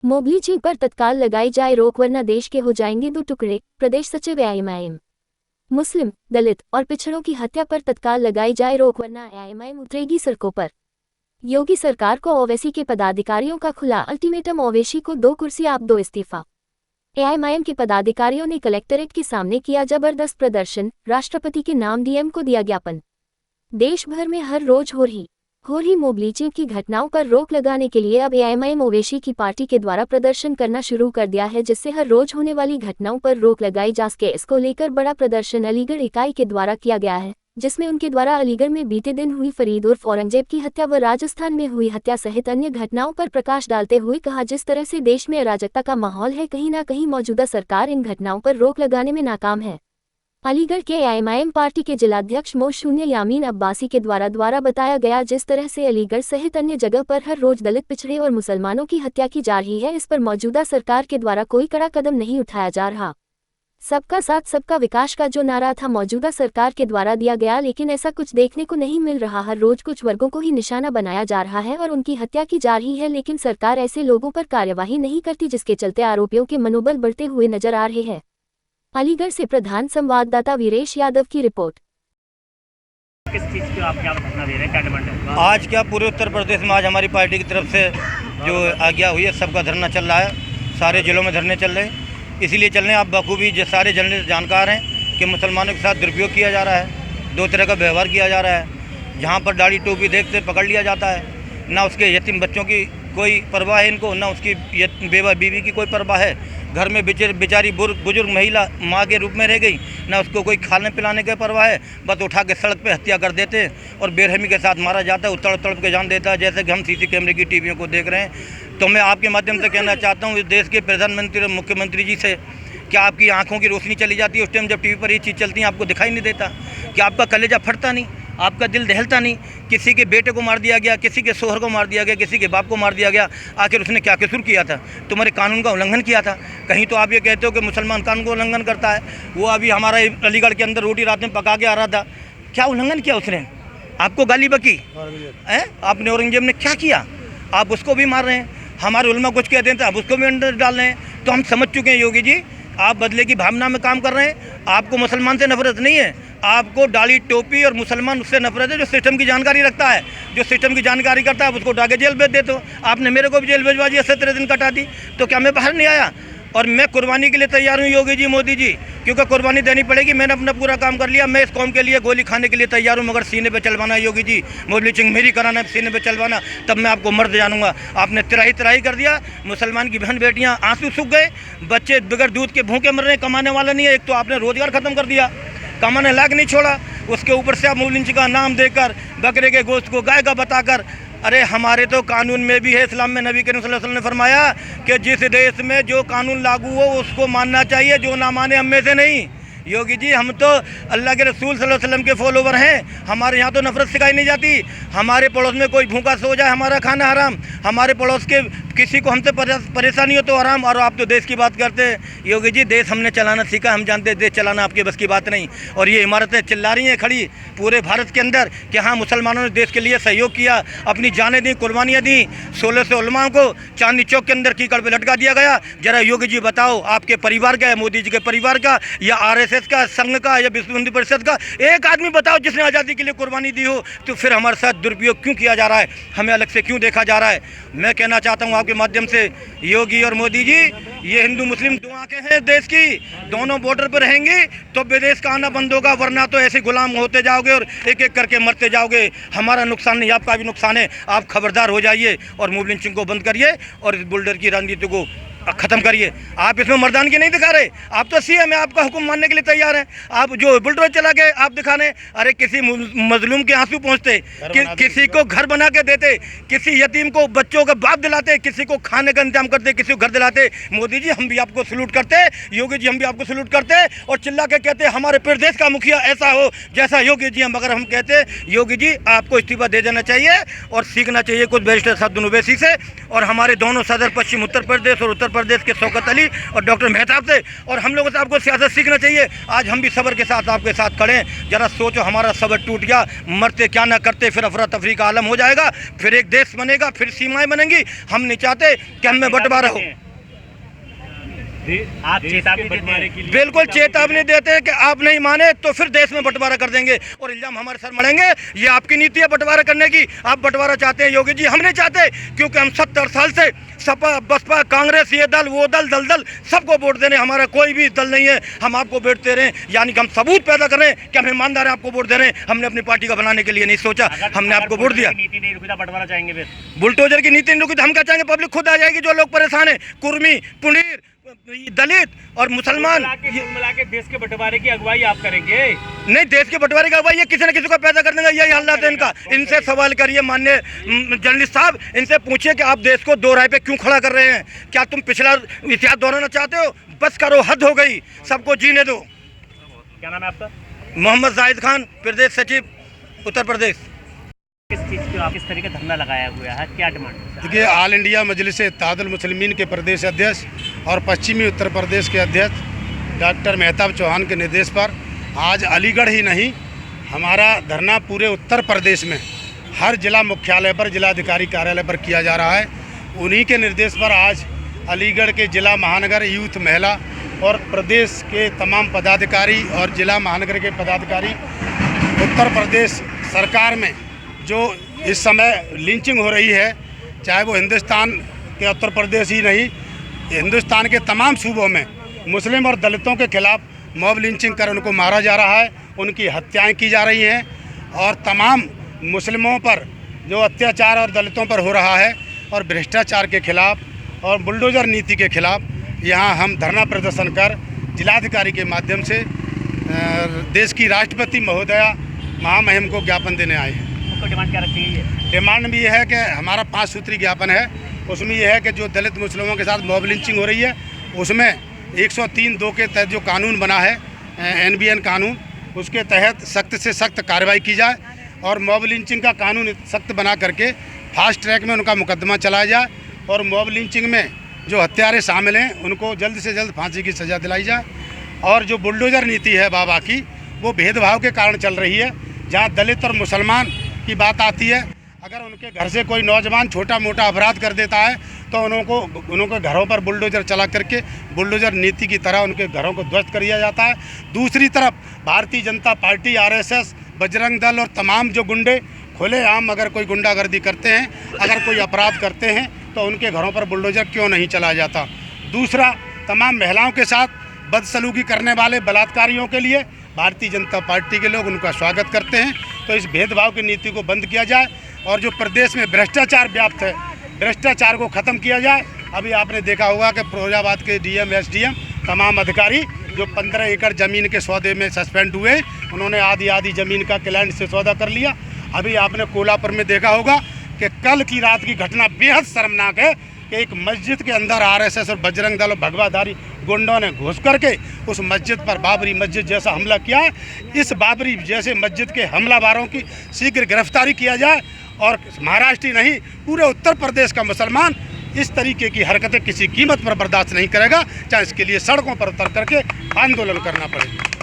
Mowgli चीन पर तत्काल लगाई जाए रोक वरना देश के हो जाएंगे दो टुकड़े। प्रदेश सचिव एआईएमआईएम। मुस्लिम, दलित और पिछड़ों की हत्या पर तत्काल लगाई जाए रोक वरना एआईएमआईएम उतरेगी सड़कों पर। योगी सरकार को ओवैसी के पदाधिकारियों का खुला अल्टीमेटम। ओवैसी को 2 कुर्सी आप 2 इस्तीफा। एआईएमआईएम के पदाधिकारियों ने कलेक्टरेट के सामने किया जबरदस्त प्रदर्शन। राष्ट्रपति के नाम डीएम को दिया ज्ञापन। देश भर में हर रोज हो रही मोगली चीन की घटनाओं पर रोक लगाने के लिए अब एआईएमआईएम ओवैसी की पार्टी के द्वारा प्रदर्शन करना शुरू कर दिया है, जिससे हर रोज होने वाली घटनाओं पर रोक लगाई जा सके। इसको लेकर बड़ा प्रदर्शन अलीगढ़ इकाई के द्वारा किया गया है, जिसमें उनके द्वारा अलीगढ़ में बीते दिन हुई फरीद उर्फ औरंगजेब की हत्या व राजस्थान में हुई हत्या सहित अन्य घटनाओं पर प्रकाश डालते हुए कहा, जिस तरह से देश में अराजकता का माहौल है, कहीं ना कहीं मौजूदा सरकार इन घटनाओं पर रोक लगाने में नाकाम है। अलीगढ़ के एआईएमआईएम पार्टी के जिलाध्यक्ष मोशून्य यामीन अब्बासी के द्वारा बताया गया, जिस तरह से अलीगढ़ सहित अन्य जगह पर हर रोज दलित, पिछड़े और मुसलमानों की हत्या की जा रही है, इस पर मौजूदा सरकार के द्वारा कोई कड़ा कदम नहीं उठाया जा रहा। सबका साथ सबका विकास का जो नारा था मौजूदा सरकार के द्वारा दिया गया, लेकिन ऐसा कुछ देखने को नहीं मिल रहा। हर रोज कुछ वर्गों को ही निशाना बनाया जा रहा है और उनकी हत्या की जा रही है, लेकिन सरकार ऐसे लोगों पर कार्यवाही नहीं करती, जिसके चलते आरोपियों के मनोबल बढ़ते हुए नजर आ रहे हैं। अलीगढ़ से प्रधान संवाददाता वीरेश यादव की रिपोर्ट। किस चीज़ की आप क्या घटना दे रहे हैं, क्या डिमांड है? आज क्या पूरे उत्तर प्रदेश में आज हमारी पार्टी की तरफ से जो आज्ञा हुई है, सबका धरना चल रहा है। सारे जिलों में धरने चल रहे हैं, इसीलिए चल रहे हैं। आप बखूबी सारे जर्नलिस्ट जानकार हैं कि मुसलमानों के साथ दुरुपयोग किया जा रहा है, 2 तरह का व्यवहार किया जा रहा है। जहाँ पर दाढ़ी टोपी देखते पकड़ लिया जाता है, ना उसके यतीम बच्चों की कोई परवाह है इनको, ना उसकी बेवा बीवी की कोई परवाह है। घर में बेचारी बुजुर्ग महिला माँ के रूप में रह गई, ना उसको कोई खाने पिलाने की परवाह है, बस उठा के सड़क पे हत्या कर देते हैं और बेरहमी के साथ मारा जाता है, तड़प तड़प के जान देता है, जैसे कि हम सीसी कैमरे की टीवियों को देख रहे हैं। तो मैं आपके माध्यम से कहना चाहता हूँ इस देश के प्रधानमंत्री और मुख्यमंत्री जी से, क्या आपकी आंखों की रोशनी चली जाती है उस टाइम जब टीवी पर ये चीज़ चलती है, आपको दिखाई नहीं देता? कि आपका कलेजा फटता नहीं, आपका दिल दहलता नहीं? किसी के बेटे को मार दिया गया, किसी के शोहर को मार दिया गया, किसी के बाप को मार दिया गया, आखिर उसने क्या कसूर किया था? तुम्हारे कानून का उल्लंघन किया था? कहीं तो आप ये कहते हो कि मुसलमान कानून का उल्लंघन करता है। वो अभी हमारा अलीगढ़ के अंदर रोटी रात में पका के आ रहा था, क्या उल्लंघन किया उसने? आपको गाली बकी है, आपने औरंगजेब ने क्या किया? आप उसको भी मार रहे हैं। हमारे उलमा कुछ कहते हैं तो आप उसको भी अंदर डाल रहे हैं। तो हम समझ चुके हैं योगी जी, आप बदले की भावना में काम कर रहे हैं। आपको मुसलमान से नफरत नहीं है, आपको दाढ़ी टोपी और मुसलमान उससे नफरत है जो सिस्टम की जानकारी रखता है, जो सिस्टम की जानकारी करता है, उसको उठा के जेल भेज देते हो। आपने मेरे को भी जेल भेजवा दिया, 17 दिन कटा दी, तो क्या मैं बाहर नहीं आया? और मैं कुर्बानी के लिए तैयार हूँ योगी जी, मोदी जी, क्योंकि कुर्बानी देनी पड़ेगी। मैंने अपना पूरा काम कर लिया, मैं इस कौम के लिए गोली खाने के लिए तैयार हूँ, मगर सीने पे चलवाना है योगी जी, मोगली चिंग मेरी कराना है, सीने पे चलवाना, तब मैं आपको मर्द जानूंगा। आपने तराही कर दिया, मुसलमान की बहन बेटियाँ आंसू सूख गए, बच्चे बगैर दूध के भूखे मर रहे हैं, कमाने वाला नहीं है। एक तो आपने रोजगार खत्म कर दिया, कमाने लायक नहीं छोड़ा, उसके ऊपर से आप मोगली चिंग का नाम देकर, बकरे के गोश्त को गाय का बताकर, अरे हमारे तो कानून में भी है, इस्लाम में नबी करीम सल्लल्लाहु अलैहि वसल्लम ने फरमाया कि जिस देश में जो कानून लागू हो उसको मानना चाहिए, जो ना माने हम में से नहीं। योगी जी, हम तो अल्लाह के रसूल सल्लल्लाहु अलैहि वसल्लम के फॉलोवर हैं, हमारे यहाँ तो नफरत सिखाई नहीं जाती। हमारे पड़ोस में कोई भूखा सो जाए हमारा खाना हराम, हमारे पड़ोस के किसी को हमसे परेशानी हो तो हराम, और आप तो देश की बात करते हैं। योगी जी, देश हमने चलाना सीखा, हम जानते हैं देश चलाना आपके बस की बात नहीं। और ये इमारतें चिल्ला रही हैं खड़ी पूरे भारत के अंदर कि हाँ मुसलमानों ने देश के लिए सहयोग किया, अपनी जानें दी, कुर्बानियाँ दी। 1600 उलमा को चांदनी चौक के अंदर कीकड़ पे लटका दिया गया। जरा योगी जी बताओ, आपके परिवार का है, मोदी जी के परिवार का, या RSS का, संघ का, या विश्व हिंदू परिषद का एक आदमी बताओ जिसने आज़ादी के लिए कुर्बानी दी हो? तो फिर हमारे साथ दुरुपयोग क्यों किया जा रहा है, हमें अलग से क्यों देखा जा रहा है? मैं कहना चाहता हूँ आपके माध्यम से, योगी और मोदी जी, ये हिंदू मुस्लिम दो आंखें हैं देश की, दोनों बॉर्डर पर रहेंगी तो विदेश का आना बंद होगा, वरना तो ऐसे गुलाम होते जाओगे और एक एक करके मरते जाओगे। हमारा नुकसान नहीं, आपका भी नुकसान है। आप खबरदार हो जाइए और मोगली चिंग को बंद करिए और इस बुलडर की राजनीति को ख़त्म करिए। आप इसमें मर्दानगी नहीं दिखा रहे, आप तो CM है, आपका हुक्म मानने के लिए तैयार हैं। आप जो बुलडोजर चला गए आप दिखाने, अरे किसी मजलूम के आंसू पहुँचते, किसी को घर बना के देते, किसी यतीम को बच्चों का बाप दिलाते, किसी को खाने का इंतजाम करते, किसी को घर दिलाते। मोदी जी, हम भी आपको सलूट करते, योगी जी हम भी आपको सलूट करते, और चिल्ला के कहते हमारे प्रदेश का मुखिया ऐसा हो जैसा योगी जी। हम अगर हम कहते योगी जी आपको इस्तीफा दे देना चाहिए और सीखना चाहिए कुछ बैरिस्टर साहब ओवैसी से। और हमारे दोनों सदर, पश्चिम उत्तर प्रदेश और उत्तर प्रदेश के शौकत अली और डॉक्टर मेहताब से, और हम लोगों से आपको सियासत सीखना चाहिए। आज हम भी सब्र के साथ आपके साथ खड़े हैं। जरा सोचो, हमारा सब्र टूट गया, मरते क्या ना करते, फिर अफरा तफरी का आलम हो जाएगा, फिर एक देश बनेगा, फिर सीमाएं बनेंगी। हम नहीं चाहते कि हमें बंटवारा हो। आप चेतावनी देते हैं? बिल्कुल चेतावनी देते हैं कि आप नहीं माने तो फिर देश में बंटवारा कर देंगे और इल्जाम हमारे सर मढ़ेंगे। ये आपकी नीति है बंटवारा करने की। आप बंटवारा चाहते हैं योगी जी, हम नहीं चाहते, क्योंकि हम 70 साल से सपा बसपा कांग्रेस ये दल वो दल दल सबको वोट दे रहे हैं। हमारा कोई भी दल नहीं है, हम आपको वोट दे रहे हैं, यानी कि हम सबूत पैदा कर रहे हैं कि हम ईमानदार हैं, आपको वोट दे रहे हैं। हमने अपनी पार्टी का बनाने के लिए नहीं सोचा, हमने आपको वोट दिया। नीति नहीं रुकी तो बंटवारा चाहेंगे फिर? बुलडोजर की नीति नहीं रुकी तो हम क्या चाहेंगे? पब्लिक खुद आ जाएगी। जो लोग परेशान है, कुर्मी, पुनीर, दलित और मुसलमान, मिला के देश के बंटवारे की अगुवाई आप करेंगे? नहीं, देश के बंटवारे का अगुवाई ये किसी न किसी को पैदा कर देंगे, यही हालात है इनका। इनसे सवाल करिए माननीय जर्नलिस्ट साहब, इनसे पूछिए कि आप देश को 2 राय पे क्यों खड़ा कर रहे हैं? क्या तुम पिछला इतिहास दोहराना चाहते हो? बस करो, हद हो गई, सबको जीने दो। क्या नाम है आपका? मोहम्मद जाहिद खान, प्रदेश सचिव, उत्तर प्रदेश। किस चीज़ को आप किस तरीके धरना लगाया हुआ है, क्या डिमांड? देखिए, ऑल इंडिया मजलिस इत्तेहादुल मुस्लिमीन के प्रदेश अध्यक्ष और पश्चिमी उत्तर प्रदेश के अध्यक्ष डॉक्टर मेहताब चौहान के निर्देश पर आज अलीगढ़ ही नहीं, हमारा धरना पूरे उत्तर प्रदेश में हर जिला मुख्यालय पर, जिलाधिकारी कार्यालय पर किया जा रहा है। उन्हीं के निर्देश पर आज अलीगढ़ के जिला महानगर यूथ महिला और प्रदेश के तमाम पदाधिकारी और जिला महानगर के पदाधिकारी उत्तर प्रदेश सरकार में जो इस समय लिंचिंग हो रही है, चाहे वो हिंदुस्तान के उत्तर प्रदेश ही नहीं, हिंदुस्तान के तमाम सूबों में मुस्लिम और दलितों के खिलाफ मॉब लिंचिंग कर उनको मारा जा रहा है, उनकी हत्याएं की जा रही हैं और तमाम मुस्लिमों पर जो अत्याचार और दलितों पर हो रहा है और भ्रष्टाचार के खिलाफ और बुलडोजर नीति के खिलाफ यहाँ हम धरना प्रदर्शन कर जिलाधिकारी के माध्यम से देश की राष्ट्रपति महोदया महामहिम को ज्ञापन देने आए हैं। डिमांड क्या रखी है? डिमांड भी ये है कि हमारा 5 सूत्री ज्ञापन है, उसमें यह है कि जो दलित मुस्लिमों के साथ मॉब लिंचिंग हो रही है, उसमें 103(2) के तहत जो कानून बना है, NBN कानून, उसके तहत सख्त से सख्त कार्रवाई की जाए और मॉब लिंचिंग का कानून सख्त बना करके फास्ट ट्रैक में उनका मुकदमा चलाया जाए और मॉब लिंचिंग में जो हत्यारे शामिल हैं उनको जल्द से जल्द फांसी की सज़ा दिलाई जाए। और जो बुलडोजर नीति है बाबा की, वो भेदभाव के कारण चल रही है। जहाँ दलित और मुसलमान की बात आती है, अगर उनके घर से कोई नौजवान छोटा मोटा अपराध कर देता है तो उनके घरों पर बुलडोजर चला करके बुलडोजर नीति की तरह उनके घरों को ध्वस्त कर दिया जाता है। दूसरी तरफ भारतीय जनता पार्टी, RSS, बजरंग दल और तमाम जो गुंडे खुलेआम अगर कोई गुंडागर्दी करते हैं, अगर कोई अपराध करते हैं तो उनके घरों पर बुलडोजर क्यों नहीं चलाया जाता। दूसरा, तमाम महिलाओं के साथ बदसलूकी करने वाले बलात्कारियों के लिए भारतीय जनता पार्टी के लोग उनका स्वागत करते हैं। तो इस भेदभाव की नीति को बंद किया जाए और जो प्रदेश में भ्रष्टाचार व्याप्त है, भ्रष्टाचार को ख़त्म किया जाए। अभी आपने देखा होगा कि फिरोजाबाद के DM, SDM तमाम अधिकारी जो 15 एकड़ ज़मीन के सौदे में सस्पेंड हुए, उन्होंने आधी ज़मीन का क्लाइंट से सौदा कर लिया। अभी आपने कोल्हापुर में देखा होगा कि कल की रात की घटना बेहद शर्मनाक है कि एक मस्जिद के अंदर RSS और बजरंग दल और भगवाधारी गुंडों ने घुस करके उस मस्जिद पर, बाबरी मस्जिद जैसा हमला किया है। इस बाबरी जैसे मस्जिद के हमलावारों की शीघ्र गिरफ्तारी किया जाए और महाराष्ट्र ही नहीं, पूरे उत्तर प्रदेश का मुसलमान इस तरीके की हरकतें किसी कीमत पर बर्दाश्त नहीं करेगा, चाहे इसके लिए सड़कों पर उतर करके आंदोलन करना पड़े।